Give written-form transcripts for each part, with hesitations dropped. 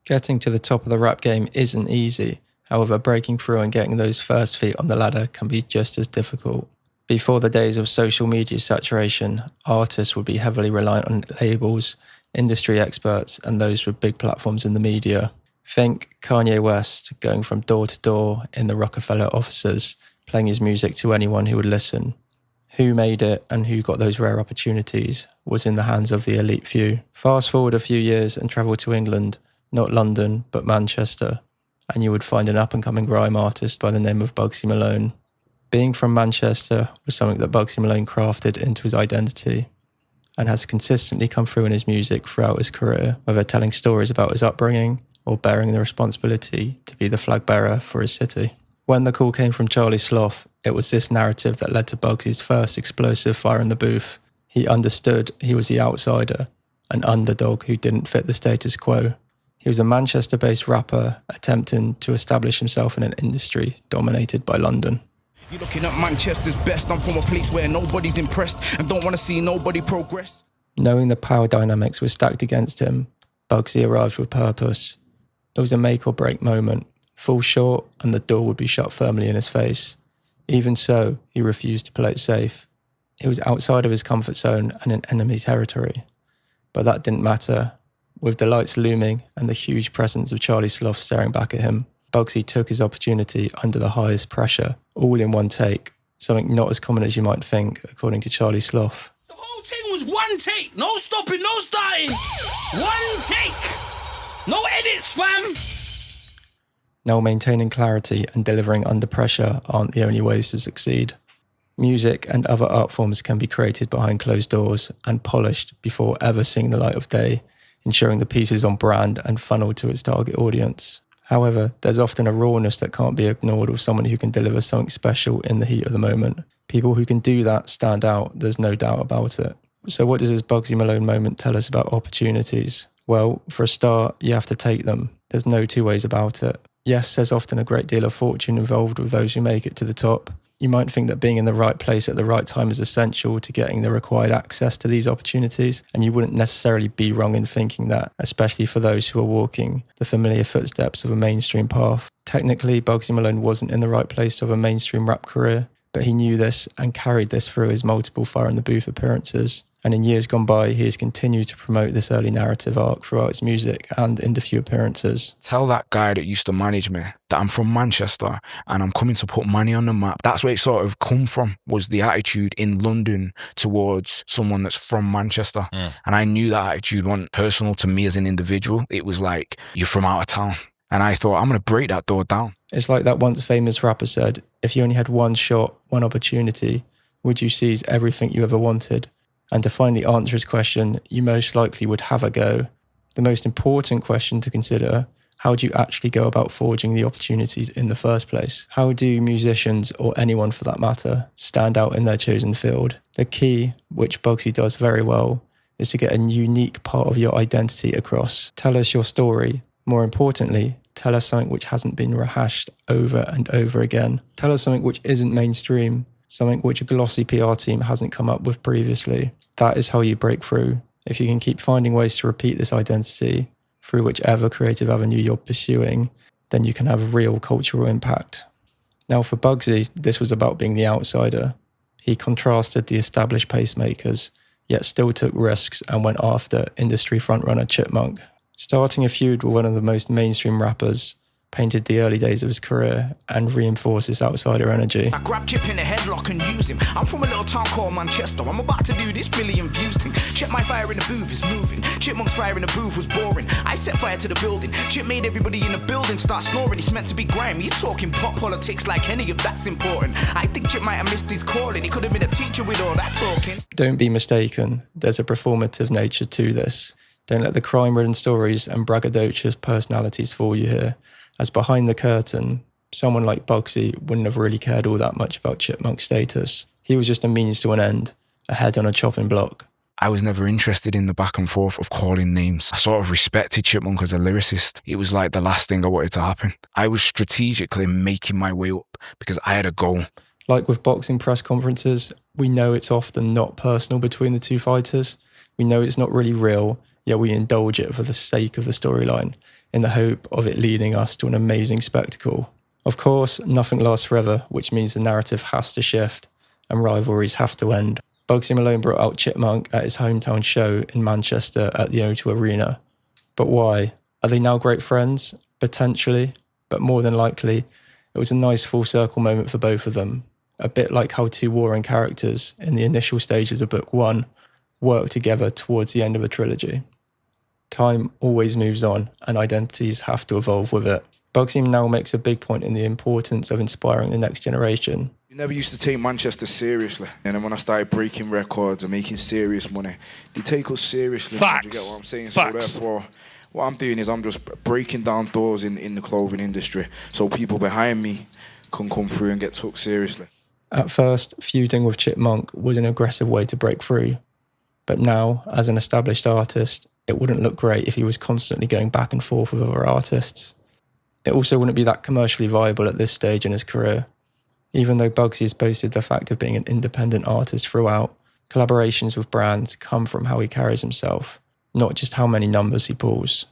Getting to the top of the rap game isn't easy. However, breaking through and getting those first feet on the ladder can be just as difficult. Before the days of social media saturation, artists would be heavily reliant on labels, industry experts, and those with big platforms in the media. Think Kanye West going from door to door in the Rockefeller offices, playing his music to anyone who would listen. Who made it and who got those rare opportunities was in the hands of the elite few. Fast forward a few years and travel to England, not London, but Manchester, and you would find an up-and-coming grime artist by the name of Bugzy Malone. Being from Manchester was something that Bugzy Malone crafted into his identity and has consistently come through in his music throughout his career, whether telling stories about his upbringing or bearing the responsibility to be the flag bearer for his city. When the call came from Charlie Sloth, it was this narrative that led to Bugsy's first explosive fire in the booth. He understood he was the outsider, an underdog who didn't fit the status quo. He was a Manchester-based rapper attempting to establish himself in an industry dominated by London. You're looking at Manchester's best. I'm from a place where nobody's impressed and don't want to see nobody progress. Knowing the power dynamics were stacked against him, Bugzy arrived with purpose. It was a make or break moment. Fall short and the door would be shut firmly in his face. Even so, he refused to play it safe. He was outside of his comfort zone and in enemy territory. But that didn't matter. With the lights looming and the huge presence of Charlie Sloth staring back at him, Bugzy took his opportunity under the highest pressure, all in one take, something not as common as you might think, according to Charlie Sloth. The whole thing was one take. No stopping, no starting. One take. No edits, fam. Now, maintaining clarity and delivering under pressure aren't the only ways to succeed. Music and other art forms can be created behind closed doors and polished before ever seeing the light of day, ensuring the piece is on brand and funneled to its target audience. However, there's often a rawness that can't be ignored with someone who can deliver something special in the heat of the moment. People who can do that stand out, there's no doubt about it. So what does this Bugzy Malone moment tell us about opportunities? Well, for a start, you have to take them. There's no two ways about it. Yes, there's often a great deal of fortune involved with those who make it to the top. You might think that being in the right place at the right time is essential to getting the required access to these opportunities, and you wouldn't necessarily be wrong in thinking that, especially for those who are walking the familiar footsteps of a mainstream path. Technically, Bugzy Malone wasn't in the right place to have a mainstream rap career, but he knew this and carried this through his multiple Fire in the Booth appearances. And in years gone by, he has continued to promote this early narrative arc throughout his music and in the few appearances. Tell that guy that used to manage me that I'm from Manchester and I'm coming to put money on the map. That's where it sort of come from, was the attitude in London towards someone that's from Manchester. And I knew that attitude wasn't personal to me as an individual. It was like, you're from out of town. And I thought, I'm going to break that door down. It's like that once famous rapper said, if you only had one shot, one opportunity, would you seize everything you ever wanted? And to finally answer his question, you most likely would have a go. The most important question to consider, how do you actually go about forging the opportunities in the first place? How do musicians, or anyone for that matter, stand out in their chosen field? The key, which Bugzy does very well, is to get a unique part of your identity across. Tell us your story. More importantly, tell us something which hasn't been rehashed over and over again. Tell us something which isn't mainstream, something which a glossy PR team hasn't come up with previously. That is how you break through. If you can keep finding ways to repeat this identity through whichever creative avenue you're pursuing, then you can have real cultural impact. Now for Bugzy, this was about being the outsider. He contrasted the established pacemakers, yet still took risks and went after industry frontrunner Chipmunk. Starting a feud with one of the most mainstream rappers, painted the early days of his career and reinforced his outsider energy. I grab Chip in a headlock and use him. I'm from a little town called Manchester. I'm about to do this million views thing. Chip, my fire in the booth is moving. Chipmunk's fire in the booth was boring. I set fire to the building. Chip made everybody in the building start snoring. It's meant to be grime. He's talking pop politics like any of that's important. I think Chip might have missed his calling. He could have been a teacher with all that talking. Don't be mistaken. There's a performative nature to this. Don't let the crime-ridden stories and braggadocious personalities fool you here. As behind the curtain, someone like Bugzy wouldn't have really cared all that much about Chipmunk's status. He was just a means to an end, a head on a chopping block. I was never interested in the back and forth of calling names. I sort of respected Chipmunk as a lyricist. It was like the last thing I wanted to happen. I was strategically making my way up because I had a goal. Like with boxing press conferences, we know it's often not personal between the two fighters. We know it's not really real, yet we indulge it for the sake of the storyline. in the hope of it leading us to an amazing spectacle. Of course, nothing lasts forever, which means the narrative has to shift and rivalries have to end. Bugzy Malone brought out Chipmunk at his hometown show in Manchester at the O2 Arena. But why? Are they now great friends? Potentially, but more than likely, it was a nice full circle moment for both of them. A bit like how two warring characters in the initial stages of book one work together towards the end of a trilogy. Time always moves on and identities have to evolve with it. Bugzy now makes a big point in the importance of inspiring the next generation. You never used to take Manchester seriously. And then when I started breaking records and making serious money, they take us seriously. Facts. Do you get what I'm saying? Facts. So therefore, what I'm doing is I'm just breaking down doors in the clothing industry so people behind me can come through and get took seriously. At first, feuding with Chipmunk was an aggressive way to break through. But now, as an established artist, it wouldn't look great if he was constantly going back and forth with other artists. It also wouldn't be that commercially viable at this stage in his career. Even though Bugzy has boasted the fact of being an independent artist throughout, collaborations with brands come from how he carries himself, not just how many numbers he pulls.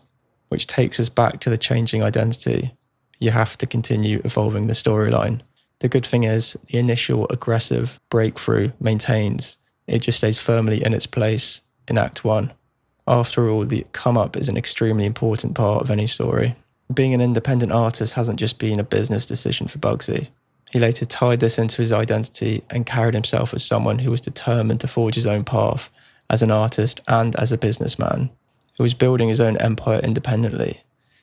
Which takes us back to the changing identity. You have to continue evolving the storyline. The good thing is, the initial aggressive breakthrough maintains. It just stays firmly in its place in Act 1. After all, the come-up is an extremely important part of any story. Being an independent artist hasn't just been a business decision for Bugzy. He later tied this into his identity and carried himself as someone who was determined to forge his own path as an artist and as a businessman. He was building his own empire independently.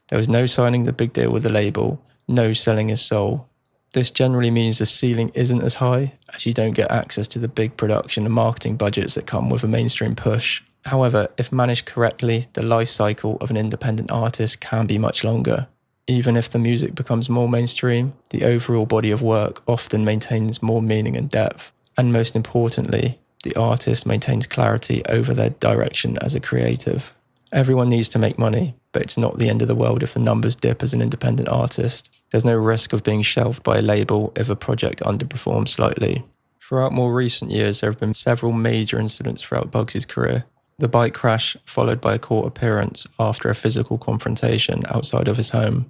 There was no signing the big deal with the label, no selling his soul. This generally means the ceiling isn't as high, as you don't get access to the big production and marketing budgets that come with a mainstream push. However, if managed correctly, the life cycle of an independent artist can be much longer. Even if the music becomes more mainstream, the overall body of work often maintains more meaning and depth. And most importantly, the artist maintains clarity over their direction as a creative. Everyone needs to make money, but it's not the end of the world if the numbers dip as an independent artist. There's no risk of being shelved by a label if a project underperforms slightly. Throughout more recent years, there have been several major incidents throughout Bugzy's career. The bike crash, followed by a court appearance after a physical confrontation outside of his home.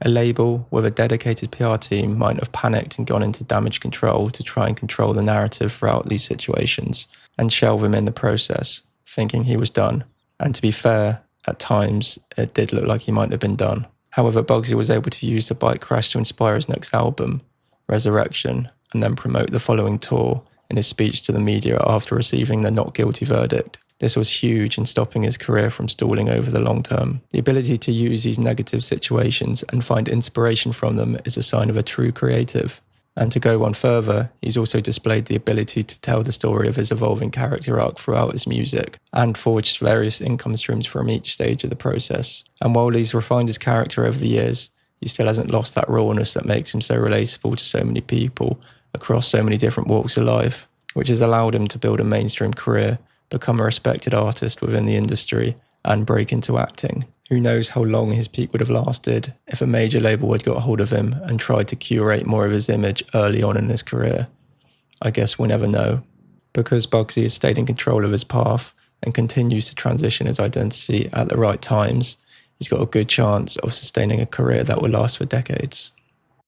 A label with a dedicated PR team might have panicked and gone into damage control to try and control the narrative throughout these situations, and shelve him in the process, thinking he was done. And to be fair, at times, it did look like he might have been done. However, Bugzy was able to use the bike crash to inspire his next album, Resurrection, and then promote the following tour in his speech to the media after receiving the not guilty verdict. This was huge in stopping his career from stalling over the long term. The ability to use these negative situations and find inspiration from them is a sign of a true creative. And to go one further, he's also displayed the ability to tell the story of his evolving character arc throughout his music, and forged various income streams from each stage of the process. And while he's refined his character over the years, he still hasn't lost that rawness that makes him so relatable to so many people across so many different walks of life, which has allowed him to build a mainstream career, become a respected artist within the industry, and break into acting. Who knows how long his peak would have lasted if a major label had got hold of him and tried to curate more of his image early on in his career. I guess we'll never know. Because Bugzy has stayed in control of his path and continues to transition his identity at the right times, he's got a good chance of sustaining a career that will last for decades.